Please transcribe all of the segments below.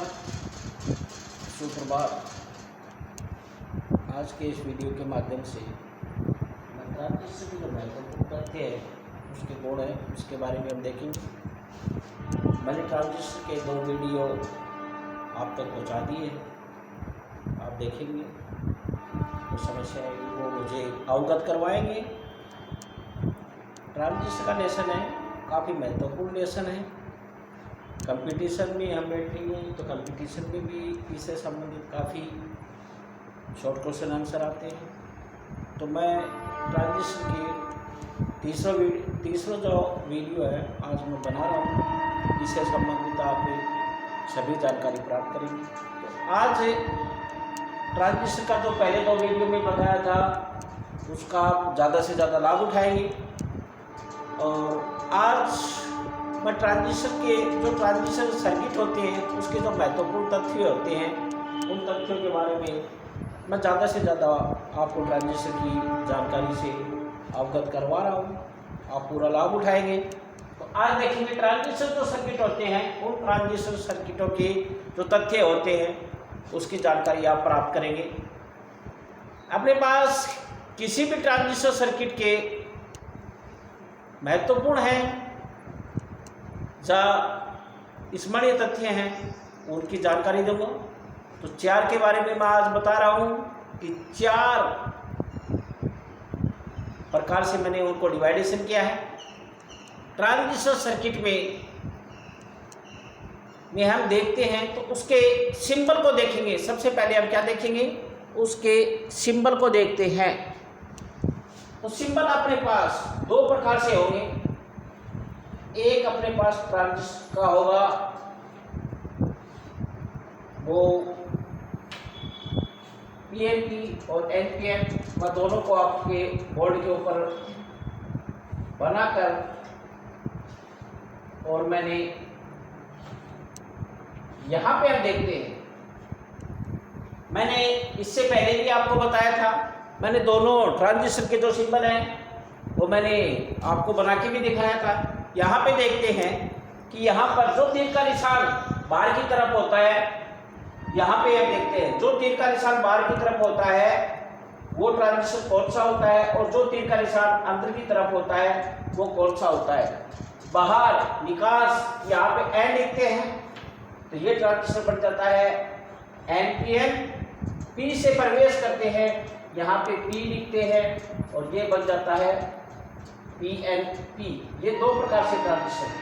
नमस्कार, सुप्रभात। आज के इस वीडियो के माध्यम से मैं ट्रांजिस्टर की जो महत्वपूर्ण तथ्य है, उसके गुण है, उसके बारे में हम देखेंगे। मैंने ट्रांजिस्टर के 2 वीडियो आप तक पहुंचा दिए हैं, आप देखेंगे तो समस्या है वो मुझे अवगत करवाएंगे। ट्रांजिस्टर का लेसन है, काफ़ी महत्वपूर्ण लेसन है। कंपटीशन में हम बैठेंगे तो कंपटीशन में भी इससे संबंधित काफ़ी शॉर्ट क्वेश्चन आंसर आते हैं। तो मैं ट्रांजिस्टर के तीसरा जो वीडियो है आज मैं बना रहा हूँ, इससे संबंधित आप सभी जानकारी प्राप्त करेंगे। तो आज ट्रांजिस्टर का जो पहले 2 वीडियो में बताया था उसका ज़्यादा से ज़्यादा लाभ उठाएंगे। और आज मैं ट्रांजिस्टर सर्किट होते हैं उसके जो महत्वपूर्ण तथ्य होते हैं उन तथ्यों के बारे में मैं ज़्यादा से ज़्यादा आपको ट्रांजिस्टर की जानकारी से अवगत करवा रहा हूँ, आप पूरा लाभ उठाएंगे। तो आज देखेंगे ट्रांजिस्टर जो सर्किट होते हैं उन ट्रांजिस्टर सर्किटों के जो तथ्य होते हैं उसकी जानकारी आप प्राप्त करेंगे। अपने पास किसी भी ट्रांजिस्टर सर्किट के महत्वपूर्ण हैं या स्मरणीय तथ्य हैं उनकी जानकारी दूंगा। तो 4 के बारे में मैं आज बता रहा हूँ कि 4 प्रकार से मैंने उनको डिवाइडेशन किया है। ट्रांजिस्टर सर्किट में हम देखते हैं तो उसके सिंबल को देखेंगे। सबसे पहले हम क्या देखेंगे, उसके सिंबल को देखते हैं। तो सिंबल अपने पास 2 प्रकार से होंगे। एक अपने पास ट्रांजिस्टर का होगा, वो पीएनपी और एनपीएन, मैं दोनों को आपके बोर्ड के ऊपर बनाकर और मैंने यहाँ पे हम देखते हैं, मैंने इससे पहले भी आपको बताया था, मैंने दोनों ट्रांजिस्टर के जो सिंबल हैं वो मैंने आपको बना के भी दिखाया था। यहाँ पे देखते हैं कि यहाँ पर जो तीर का निशान बाहर की तरफ होता है, यहाँ पे हम देखते हैं जो तीर का निशान बाहर की तरफ होता है वो ट्रांजिस्टर कौन सा होता है, और जो तीर का निशान अंदर की तरफ होता है वो कौन सा होता है। बाहर निकास यहाँ पे एन लिखते हैं तो ये ट्रांजिस्टर बन जाता है एनपीएन। पी से प्रवेश करते हैं, यहाँ पे पी लिखते हैं और ये बन जाता है पीएनपी। ये 2 प्रकार से ट्रांजिस्टर है।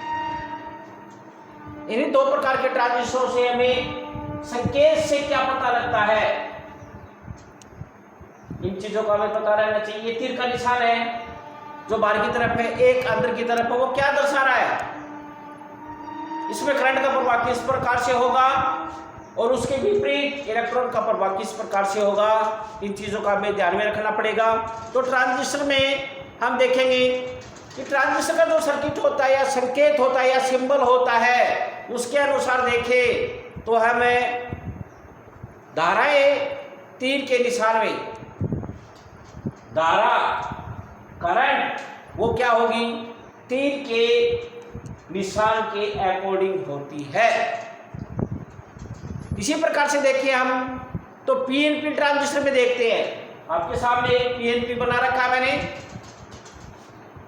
इन्हीं 2 प्रकार के ट्रांजिस्टरों से हमें संकेत से क्या पता लगता है, इन चीजों का हमें पता रहना चाहिए। तीर का निशान है जो बाहर की तरफ है, एक अंदर की तरफ है, वो क्या दर्शा रहा है, इसमें करंट का प्रवाह किस प्रकार से होगा और उसके विपरीत इलेक्ट्रॉन का प्रवाह किस प्रकार से होगा। इन चीजों का हमें ध्यान में रखना पड़ेगा। तो ट्रांजिस्टर में हम देखेंगे कि ट्रांजिस्टर का जो सर्किट होता है या संकेत होता है या सिंबल होता है उसके अनुसार देखें तो हमें धाराएं तीर के निशान में धारा करंट वो क्या होगी, तीर के निशान के अकॉर्डिंग होती है। इसी प्रकार से देखिए हम तो पीएनपी ट्रांजिस्टर में देखते हैं, आपके सामने एक पीएनपी बना रखा है मैंने।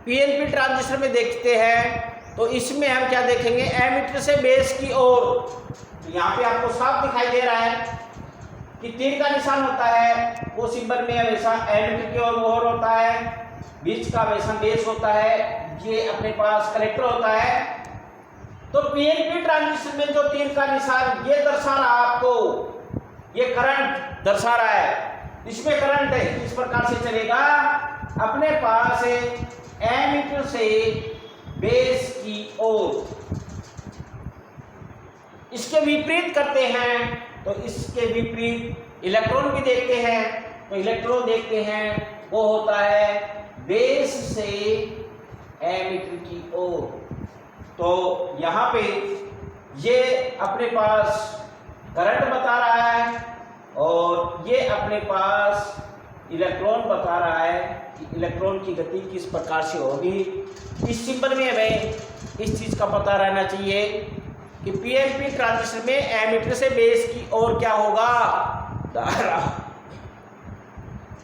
पीएनपी ट्रांजिस्टर में देखते हैं तो इसमें हम क्या देखेंगे, एमीटर से बेस की ओर, तो यहाँ पे आपको साफ दिखाई दे रहा है कि तीर का निशान होता है वो सिंबल में हमेशा एमीटर की ओर मोहर होता है, बीच का हमेशा बेस होता है, ये अपने पास कलेक्टर होता है। तो पीएनपी ट्रांजिस्टर में जो तीर का निशान ये दर्शा रहा आपको, ये करंट दर्शा रहा है, इसमें करंट है इस प्रकार से चलेगा, अपने पास एमीटर से बेस की ओर। इसके विपरीत करते हैं तो इसके विपरीत इलेक्ट्रॉन भी देखते हैं, तो इलेक्ट्रॉन देखते हैं वो होता है बेस से एमीटर की ओर। तो यहाँ पे ये अपने पास करंट बता रहा है और ये अपने पास इलेक्ट्रॉन बता रहा है कि इलेक्ट्रॉन की गति किस प्रकार से होगी। इस सिंबल में हमें इस चीज़ का पता रहना चाहिए कि पीएनपी ट्रांजिस्टर में एमीटर से बेस की ओर क्या होगा,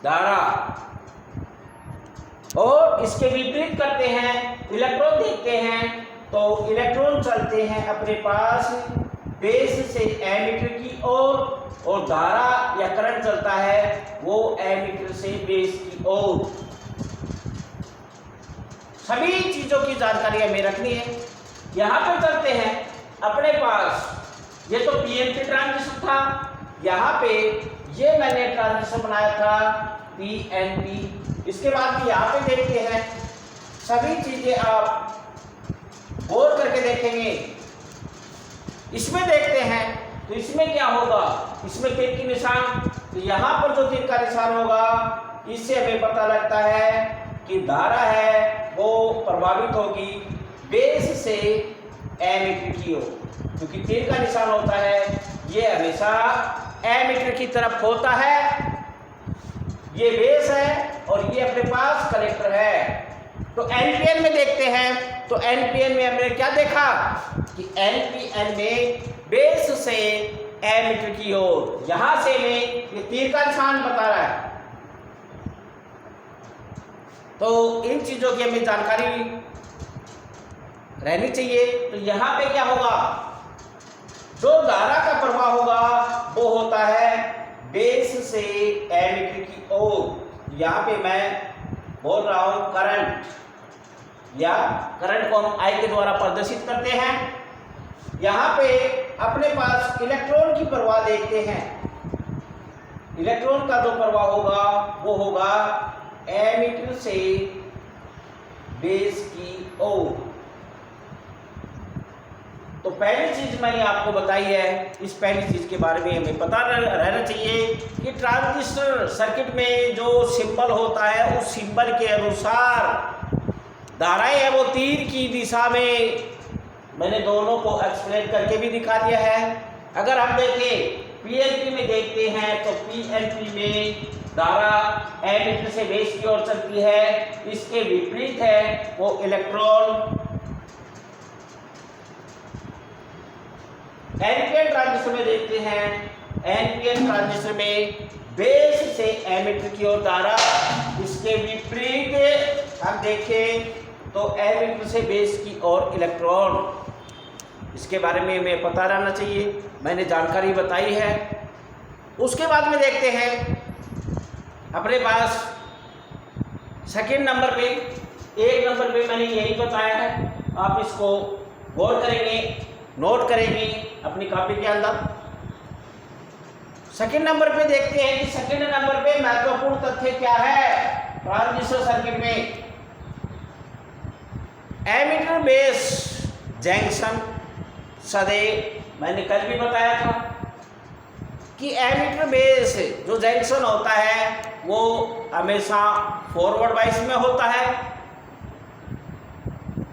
धारा। और इसके विपरीत करते हैं, इलेक्ट्रॉन देखते हैं तो इलेक्ट्रॉन चलते हैं अपने पास बेस से एमीटर की ओर, और धारा या करंट चलता है वो एमीटर से बेस की ओर। सभी चीजों की जानकारी हमें रखनी है। यहां पे चलते हैं अपने पास, ये तो पीएनपी ट्रांजिस्टर था, यहाँ पे ये मैंने ट्रांजिस्टर बनाया था पीएनपी। इसके बाद भी यहाँ पे देखते हैं, सभी चीजें आप गौर करके देखेंगे। इसमें देखते हैं तो इसमें क्या होगा, इसमें तीर की निशान, तो यहाँ पर जो तीर का निशान होगा इससे हमें पता लगता है कि धारा है वो प्रभावित होगी बेस से एमीटर की ओर, क्योंकि तीर का निशान होता है ये हमेशा एमीटर की तरफ होता है। ये बेस है और ये अपने पास कलेक्टर है। तो एनपीएन में देखते हैं, तो एनपीएन में हमने क्या देखा कि एनपीएन में बेस से एमीटर की ओर, यहां से में ये तीर का निशान बता रहा है। तो इन चीजों की हमें जानकारी रहनी चाहिए। तो यहां पे क्या होगा, जो धारा का प्रवाह होगा वो होता है बेस से एमीटर की ओर। यहाँ पे मैं बोल रहा हूं करंट, या करंट को हम आई के द्वारा प्रदर्शित करते हैं। यहाँ पे अपने पास इलेक्ट्रॉन की प्रवाह देखते हैं। इलेक्ट्रॉन का जो प्रवाह होगा वो होगा एमीटर से बेस की ओर। तो पहली चीज मैंने आपको बताई है, इस पहली चीज के बारे में हमें पता रहना चाहिए कि ट्रांजिस्टर सर्किट में जो सिंबल होता है उस सिंबल के अनुसार धाराएं है वो तीर की दिशा में, मैंने दोनों को एक्सप्लेन करके भी दिखा दिया है। अगर हम देखें पीएनपी में देखते हैं तो पीएनपी में धारा एमीटर से बेस की ओर चलती है, इसके विपरीत है वो इलेक्ट्रॉन। एनपीएन ट्रांजिस्टर में देखते हैं, एनपीएन ट्रांजिस्टर में बेस से एमीटर की ओर धारा, इसके विपरीत हम देखें तो एमीटर से बेस की ओर इलेक्ट्रॉन। इसके बारे में हमें पता रहना चाहिए, मैंने जानकारी बताई है। उसके बाद में देखते हैं अपने पास सेकंड नंबर पे, एक नंबर पे मैंने यही बताया है, आप इसको गौर करेंगे, नोट करेंगे अपनी कॉपी के अंदर। सेकंड नंबर पे देखते हैं कि सेकंड नंबर पे महत्वपूर्ण तथ्य क्या है ट्रांजिस्टर सर्किट में। एमीटर बेस जंक्शन सदैव, मैंने कल भी बताया था कि एमीटर बेस जो जंक्शन होता है वो हमेशा फॉरवर्ड वाइस में होता है।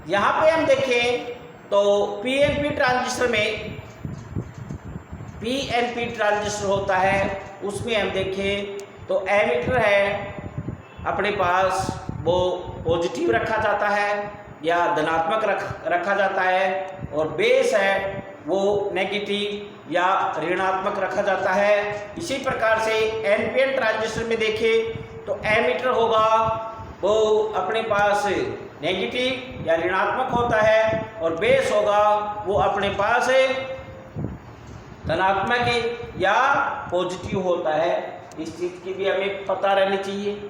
यहाँ पे हम देखें तो पीएनपी ट्रांजिस्टर में, पीएनपी ट्रांजिस्टर होता है उसमें हम देखें तो एमीटर है अपने पास वो पॉजिटिव रखा जाता है या धनात्मक रखा जाता है, और बेस है वो नेगेटिव या ऋणात्मक रखा जाता है। इसी प्रकार से एनपीएन ट्रांजिस्टर में देखें तो एमीटर होगा वो अपने पास नेगेटिव या ऋणात्मक होता है, और बेस होगा वो अपने पास धनात्मक या पॉजिटिव होता है। इस चीज़ की भी हमें पता रहनी चाहिए।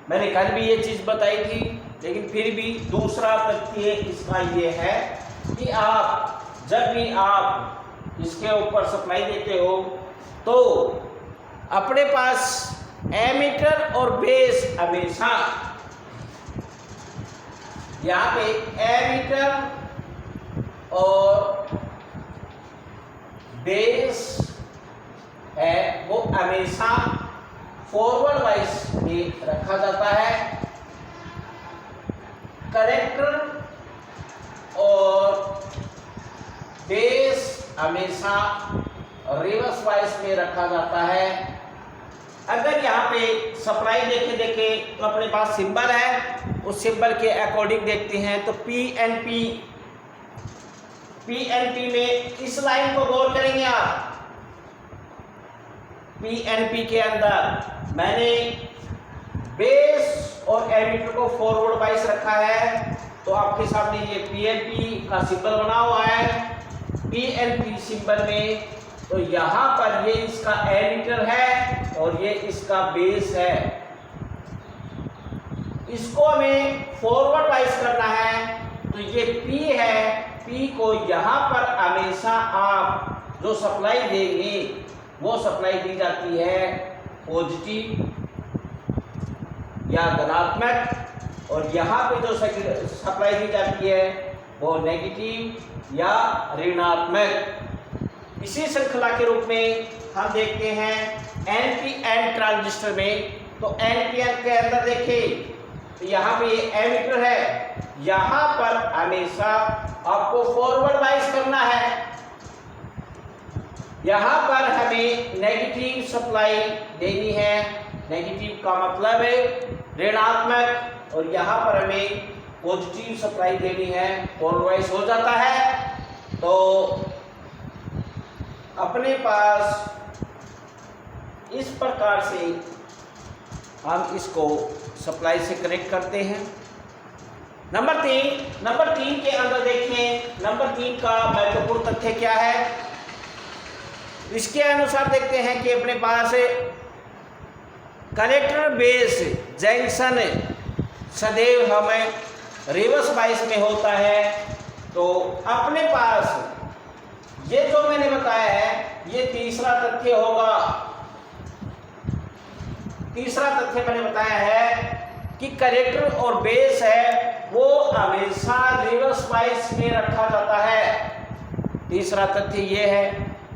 मैंने कल भी ये चीज़ बताई थी, लेकिन फिर भी दूसरा तथ्य इसका ये है कि आप जब भी आप इसके ऊपर सप्लाई देते हो तो अपने पास एमीटर और बेस हमेशा, यहाँ पे एमीटर और बेस है वो हमेशा फॉरवर्ड वाइस में रखा जाता है। कलेक्टर और बेस हमेशा रिवर्स वाइस में रखा जाता है। अगर यहाँ पे सप्लाई देखे तो अपने पास सिंबल है, उस सिंबल के अकॉर्डिंग देखते हैं तो पीएनपी पीएनपी में इस लाइन को गौर करेंगे आप। पीएनपी के अंदर मैंने बेस और एमीटर को फॉरवर्ड वाइज रखा है, तो आपके सामने ये पीएनपी का सिंबल बना हुआ है। पीएनपी सिंबल में तो यहाँ पर ये इसका एमीटर है और ये इसका बेस है। इसको हमें फॉरवर्ड वाइज करना है, तो ये P है, P को यहाँ पर हमेशा आप जो सप्लाई देंगे वो सप्लाई दी जाती है पॉजिटिव या धनात्मक, और यहाँ पे जो सप्लाई दी जाती है वो नेगेटिव या ऋणात्मक। इसी श्रृंखला के रूप में हम देखते हैं एनपीएन ट्रांजिस्टर में। तो एनपीएन के अंदर देखिए, तो यहाँ पे ये एमीटर है, यहाँ पर हमेशा आपको फॉरवर्ड वाइज करना है। यहाँ पर हमें नेगेटिव सप्लाई देनी है, नेगेटिव का मतलब है ऋणात्मक, और यहाँ पर हमें पॉजिटिव सप्लाई देनी है, फॉरवर्ड वाइज हो जाता है। तो अपने पास इस प्रकार से हम इसको सप्लाई से कनेक्ट करते हैं। नंबर तीन के अंदर देखें, नंबर 3 का महत्वपूर्ण तथ्य क्या है। इसके अनुसार देखते हैं कि अपने पास कलेक्टर बेस जंक्शन सदैव हमें रिवर्स बाइस में होता है। तो अपने पास ये जो मैंने बताया है ये तीसरा तथ्य होगा। तीसरा तथ्य मैंने बताया है कि कलेक्टर और बेस है वो हमेशा रिवर्स बाइस में रखा जाता है। तीसरा तथ्य ये है।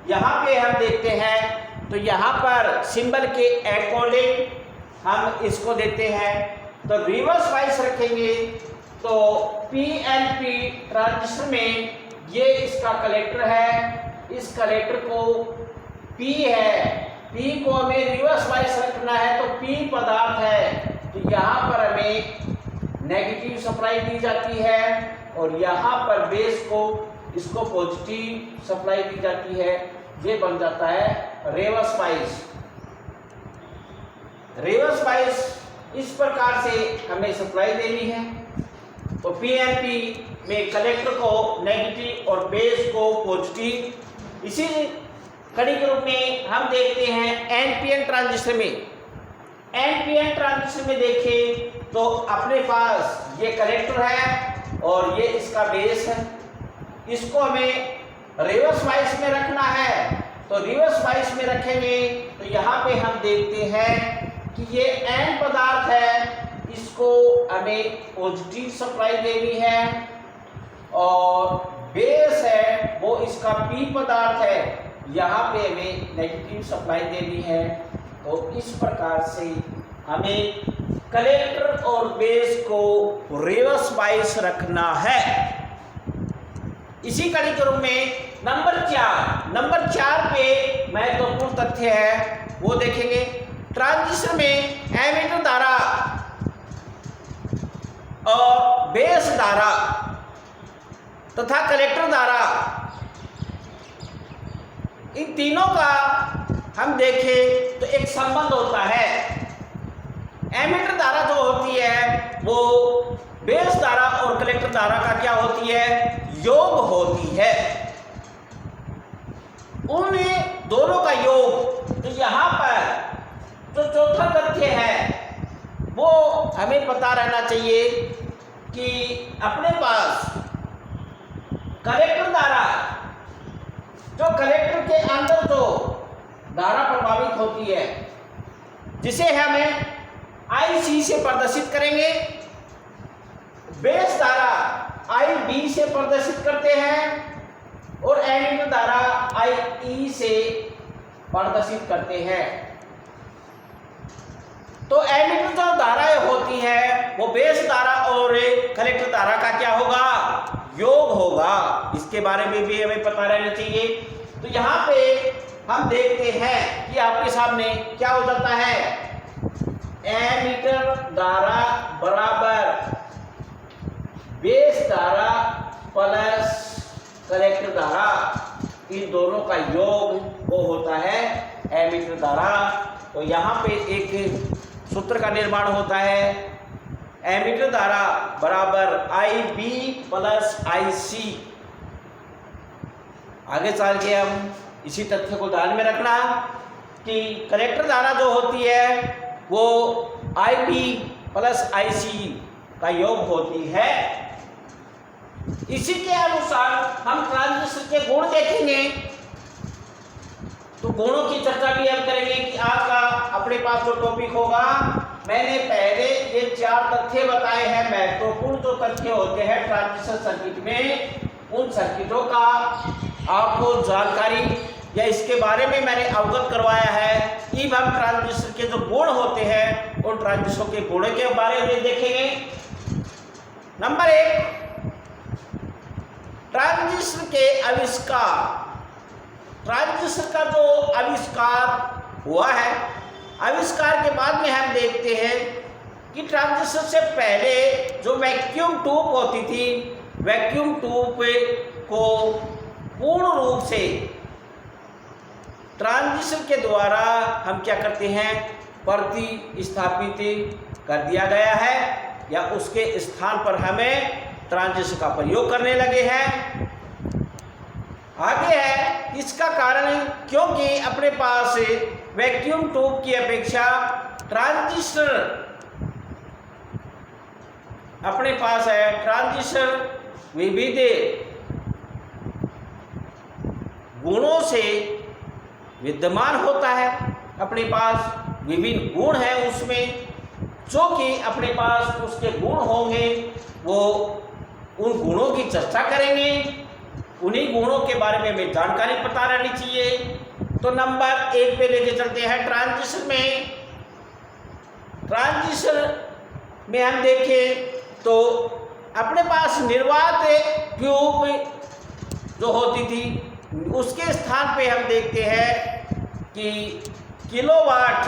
यहाँ पे हम देखते हैं तो यहाँ पर सिंबल के अकॉर्डिंग हम इसको देते हैं, तो रिवर्स बाइस रखेंगे। तो पीएनपी ट्रांजिस्टर में ये इसका कलेक्टर है, इस कलेक्टर को P है, P को हमें रिवर्स बाइस रखना है, तो P पदार्थ है, तो यहाँ पर हमें नेगेटिव सप्लाई दी जाती है, और यहाँ पर बेस को इसको पॉजिटिव सप्लाई दी जाती है। ये बन जाता है रिवर्स बाइस। रिवर्स बाइस इस प्रकार से हमें सप्लाई देनी है। तो पीएनपी में कलेक्टर को नेगेटिव और बेस को पॉजिटिव। इसी कड़ी के रूप में हम देखते हैं एनपीएन ट्रांजिस्टर में। एनपीएन ट्रांजिस्टर में देखें तो अपने पास ये कलेक्टर है और ये इसका बेस है। इसको हमें रिवर्स बाइस में रखना है, तो रिवर्स बाइस में रखेंगे तो यहाँ पे हम देखते हैं कि ये एन पदार्थ है, इसको हमें पॉजिटिव सप्लाई देनी है, और बेस है वो इसका पी पदार्थ है, यहाँ पे हमें नेगेटिव सप्लाई देनी है। तो इस प्रकार से हमें कलेक्टर और बेस को रिवर्स बाइस रखना है। इसी कड़ी के रूप में नंबर 4 पे महत्वपूर्ण तथ्य है वो देखेंगे। ट्रांजिस्टर में एमीटर धारा और बेस धारा तथा कलेक्टर धारा, इन तीनों का हम देखें तो एक संबंध होता है। एमीटर धारा जो होती है वो बेस धारा और कलेक्टर धारा का क्या होती है, योग होती है। उन दोनों का योग, तो यहाँ पर जो चौथा तथ्य है वो हमें पता रहना चाहिए कि अपने पास कलेक्टर धारा, जो कलेक्टर के अंदर जो धारा प्रभावित होती है जिसे हमें IC से प्रदर्शित करेंगे, बेस धारा IB से प्रदर्शित करते हैं, और एमीटर धारा IE से प्रदर्शित करते हैं। तो एमीटर जो धाराएं होती है वो बेस धारा और कलेक्टर धारा का क्या होगा, योग होगा। इसके बारे में भी हमें पता रहना चाहिए। तो यहाँ पे हम देखते हैं कि आपके सामने क्या हो जाता है, एमीटर धारा बराबर बेस धारा प्लस कलेक्टर धारा, इन दोनों का योग वो होता है एमीटर धारा। तो यहाँ पे एक सूत्र का निर्माण होता है, एमीटर धारा बराबर IB प्लस IC। आगे चल के हम इसी तथ्य को ध्यान में रखना कि कलेक्टर धारा जो होती है वो IB प्लस IC का योग होती है। इसी के अनुसार हम ट्रांजिस्टर के गुण देखेंगे। तो गुणों की चर्चा भी हम करेंगे कि आज का अपने पास जो टॉपिक होगा, मैंने पहले ये 4 तथ्य बताए हैं, महत्वपूर्ण जो तथ्य होते हैं ट्रांजिस्टर सर्किट में, उन सर्किटों का आपको जानकारी या इसके बारे में मैंने अवगत करवाया है। अब हम ट्रांजिस्टर के जो गुण होते हैं उन ट्रांजिस्टर के गुणों के बारे में देखेंगे। नंबर 1, ट्रांजिस्टर के आविष्कार। ट्रांजिस्टर का जो आविष्कार हुआ है, आविष्कार के बाद में हम देखते हैं कि ट्रांजिस्टर से पहले जो वैक्यूम ट्यूब होती थी, वैक्यूम ट्यूब को पूर्ण रूप से ट्रांजिस्टर के द्वारा हम क्या करते हैं, प्रतिस्थापित कर दिया गया है, या उसके स्थान पर हमें ट्रांजिस्टर का प्रयोग करने लगे हैं। आगे है इसका कारण, क्योंकि अपने पास वैक्यूम ट्यूब की अपेक्षा ट्रांजिस्टर अपने पास है, ट्रांजिस्टर विविध गुणों से विद्यमान होता है। अपने पास विभिन्न गुण हैं उसमें, जो कि अपने पास उसके गुण होंगे, वो उन गुणों की चर्चा करेंगे। उन्हीं गुणों के बारे में हमें जानकारी पता रहनी चाहिए। तो नंबर 1 पे लेके चलते हैं। ट्रांजिस्टर में हम देखें तो अपने पास निर्वात ट्यूब जो होती थी, उसके स्थान पे हम देखते हैं कि किलोवाट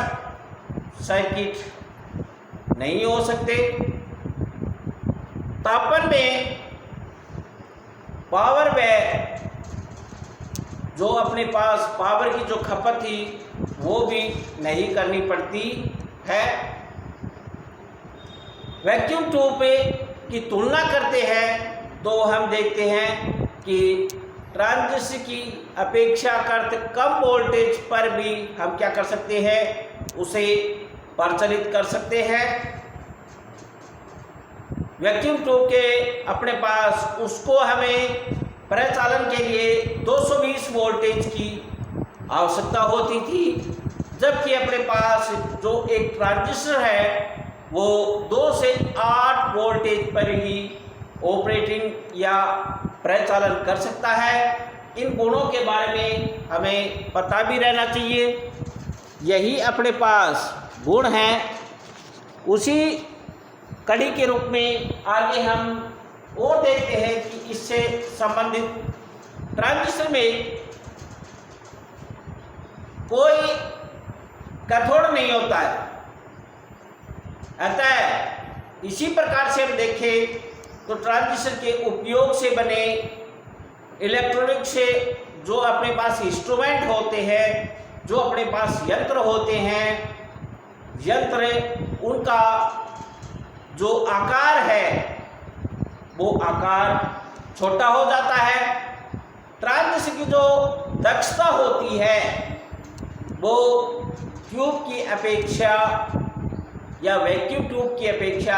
सर्किट नहीं हो सकते। तापन में पावर में जो अपने पास पावर की जो खपत थी वो भी नहीं करनी पड़ती है। वैक्यूम ट्यूब की तुलना करते हैं तो हम देखते हैं कि ट्रांजिस्टर की अपेक्षाकृत कम वोल्टेज पर भी हम क्या कर सकते हैं, उसे प्रचलित कर सकते हैं। वैक्यूम ट्यूब के अपने पास उसको हमें प्रचालन के लिए 220 वोल्टेज की आवश्यकता होती थी, जबकि अपने पास जो एक ट्रांजिस्टर है वो 2 से 8 वोल्टेज पर ही ऑपरेटिंग या प्रचालन कर सकता है। इन गुणों के बारे में हमें पता भी रहना चाहिए। यही अपने पास गुण हैं। उसी कड़ी के रूप में आगे हम और देखते हैं कि इससे संबंधित ट्रांजिस्टर में कोई कैथोड नहीं होता है। अतः इसी प्रकार से हम देखें तो ट्रांजिस्टर के उपयोग से बने इलेक्ट्रॉनिक से जो अपने पास इंस्ट्रूमेंट होते हैं, जो अपने पास यंत्र होते हैं, यंत्र उनका जो आकार है वो आकार छोटा हो जाता है। ट्रांजिस्टर की जो दक्षता होती है वो ट्यूब की अपेक्षा या वैक्यूम ट्यूब की अपेक्षा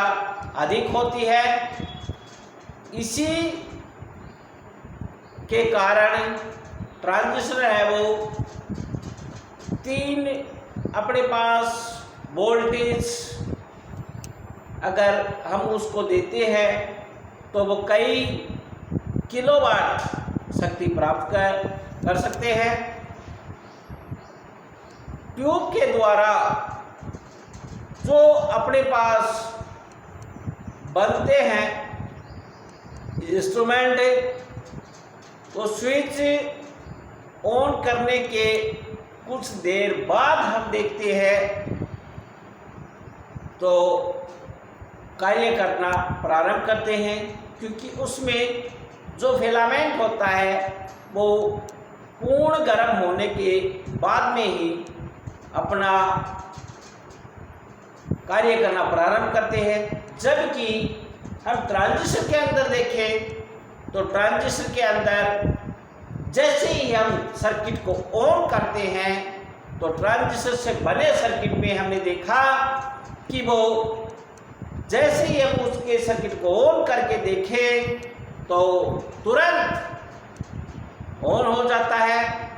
अधिक होती है। इसी के कारण ट्रांजिस्टर है वो 3 अपने पास वोल्टेज अगर हम उसको देते हैं तो वो कई किलोवाट शक्ति प्राप्त कर सकते हैं। ट्यूब के द्वारा जो अपने पास बनते हैं इंस्ट्रूमेंट, तो स्विच ऑन करने के कुछ देर बाद हम देखते हैं तो कार्य करना प्रारंभ करते हैं, क्योंकि उसमें जो फिलामेंट होता है वो पूर्ण गर्म होने के बाद में ही अपना कार्य करना प्रारंभ करते हैं। जबकि हम ट्रांजिस्टर के अंदर देखें तो ट्रांजिस्टर के अंदर जैसे ही हम सर्किट को ऑन करते हैं तो ट्रांजिस्टर से बने सर्किट में हमने देखा कि वो जैसे ही हम उसके सर्किट को ऑन करके देखें तो तुरंत ऑन हो जाता है।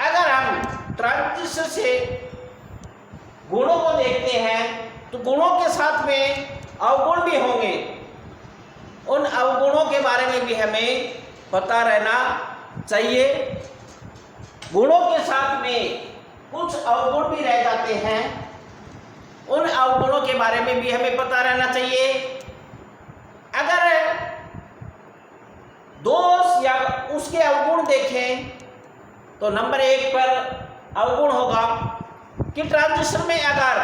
अगर हम ट्रांजिस्टर से गुणों को देखते हैं तो गुणों के साथ में अवगुण भी होंगे। उन अवगुणों के बारे में भी हमें पता रहना चाहिए। गुणों के साथ में कुछ अवगुण भी रह जाते हैं, उन अवगुणों के बारे में भी हमें पता रहना चाहिए। अगर दोष या उसके अवगुण देखें तो नंबर 1 पर अवगुण होगा कि ट्रांजिस्टर में अगर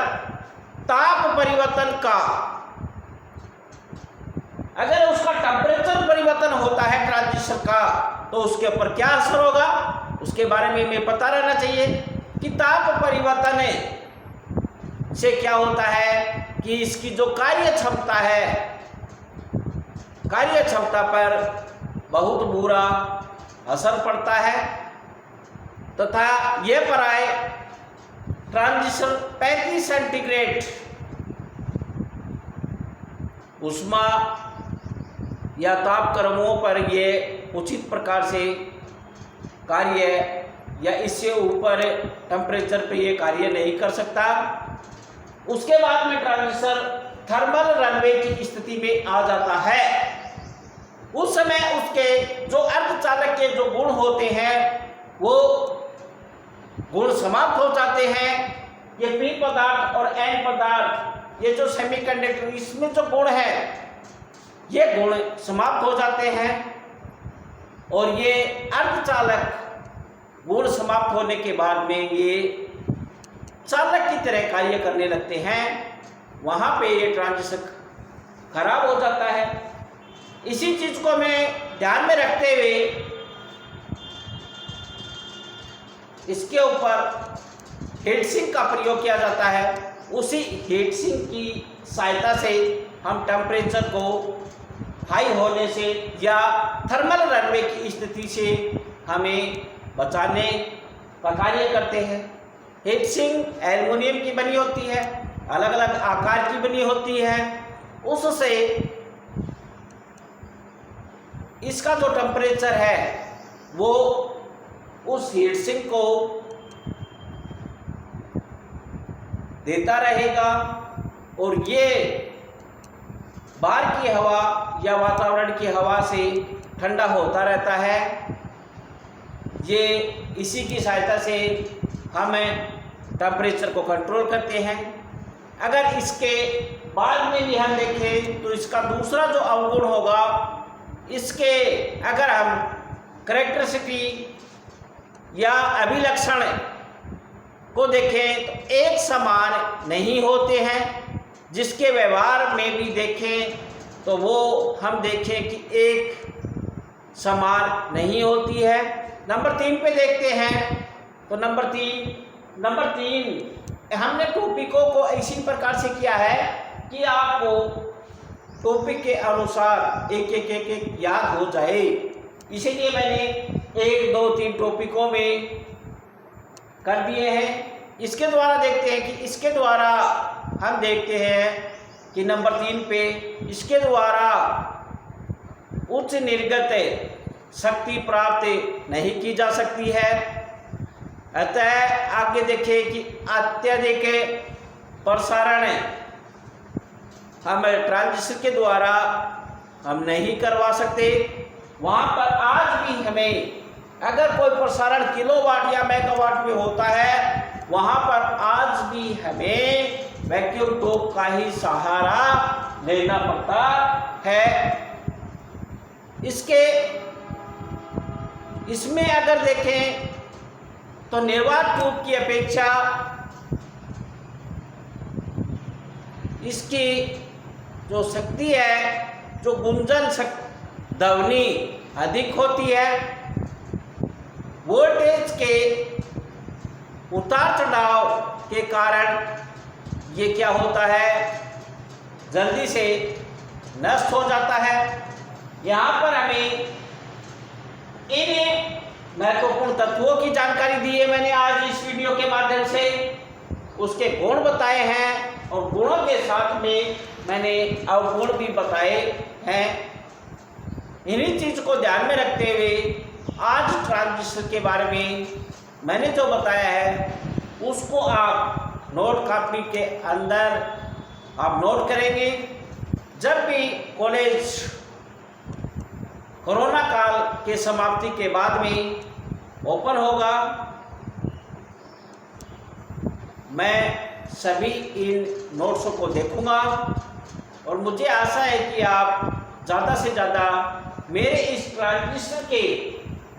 ताप परिवर्तन का, अगर उसका टेम्परेचर परिवर्तन होता है ट्रांजिस्टर का, तो उसके ऊपर क्या असर होगा उसके बारे में हमें पता रहना चाहिए कि ताप परिवर्तन से क्या होता है कि इसकी जो कार्य क्षमता है, कार्य क्षमता पर बहुत बुरा असर पड़ता है तथा यह पराय ट्रांजिस्टर 35 सेंटीग्रेड उष्मा या ताप क्रमों पर ये उचित प्रकार से कार्य या इससे ऊपर टेम्परेचर पे ये कार्य नहीं कर सकता। उसके बाद में ट्रांजिस्टर थर्मल रनवे की स्थिति में आ जाता है। उस समय उसके जो अर्धचालक के जो गुण होते हैं वो गुण समाप्त हो जाते हैं। ये पी पदार्थ और एन पदार्थ, ये जो सेमीकंडक्टर, इसमें जो गुण है ये गुण समाप्त हो जाते हैं और ये अर्धचालक गुण समाप्त होने के बाद में ये चालक की तरह कार्य करने लगते हैं। वहाँ पे ये ट्रांजिस्टर खराब हो जाता है। इसी चीज को मैं ध्यान में रखते हुए इसके ऊपर हीट सिंक का प्रयोग किया जाता है। उसी हीट सिंक की सहायता से हम टेम्परेचर को हाई होने से या थर्मल रनवे की स्थिति से हमें बचाने का कार्य करते हैं। हीट सिंक एल्युमिनियम की बनी होती है, अलग अलग आकार की बनी होती है। उससे इसका जो टेम्परेचर है वो उस हीट सिंक को देता रहेगा और ये बाहर की हवा या वातावरण की हवा से ठंडा होता रहता है। ये इसी की सहायता से हम टेम्परेचर को कंट्रोल करते हैं। अगर इसके बाद में भी हम देखें तो इसका दूसरा जो अवगुण होगा, इसके अगर हम कैरेक्टरिस्टिक या अभिलक्षण को देखें तो एक समान नहीं होते हैं। जिसके व्यवहार में भी देखें तो वो हम देखें कि एक समान नहीं होती है। नंबर 3 पे देखते हैं तो नंबर तीन हमने टॉपिकों को इसी प्रकार से किया है कि आपको टॉपिक के अनुसार एक एक याद हो जाए। इसीलिए मैंने 1, 2, 3 टॉपिकों में कर दिए हैं। इसके द्वारा देखते हैं कि इसके द्वारा हम देखते हैं कि नंबर 3 पे इसके द्वारा उच्च निर्गत शक्ति प्राप्त नहीं की जा सकती है। अतः आगे देखें कि अत्यधिक प्रसारण हम ट्रांजिस्टर के द्वारा हम नहीं करवा सकते। वहाँ पर आज भी हमें अगर कोई प्रसारण किलोवाट या मेगावाट में होता है, वहाँ पर आज भी हमें वैक्यूम ट्यूब का ही सहारा लेना पड़ता है। इसमें अगर देखें तो निर्वात ट्यूब की अपेक्षा इसकी जो शक्ति है, जो गुंजन ध्वनि अधिक होती है। वोल्टेज के उतार चढ़ाव के कारण ये क्या होता है, जल्दी से नष्ट हो जाता है। यहाँ पर हमें इन महत्वपूर्ण तत्वों की जानकारी दी है मैंने आज इस वीडियो के माध्यम से, उसके गुण बताए हैं और गुणों के साथ में मैंने अवगुण भी बताए हैं। इन्हीं चीज को ध्यान में रखते हुए आज ट्रांजिस्टर के बारे में मैंने जो बताया है उसको आप नोट कॉपी के अंदर आप नोट करेंगे। जब भी कॉलेज कोरोना काल के समाप्ति के बाद में ओपन होगा, मैं सभी इन नोट्सों को देखूंगा और मुझे आशा है कि आप ज़्यादा से ज़्यादा मेरे इस ट्रांजिस्टर के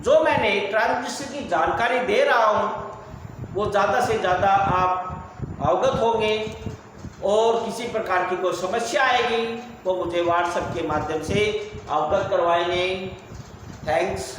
जो मैंने ट्रांजिस्टर की जानकारी दे रहा हूँ वो ज़्यादा से ज़्यादा आप अवगत होंगे और किसी प्रकार की कोई समस्या आएगी तो मुझे व्हाट्सएप के माध्यम से अवगत करवाएंगे। थैंक्स।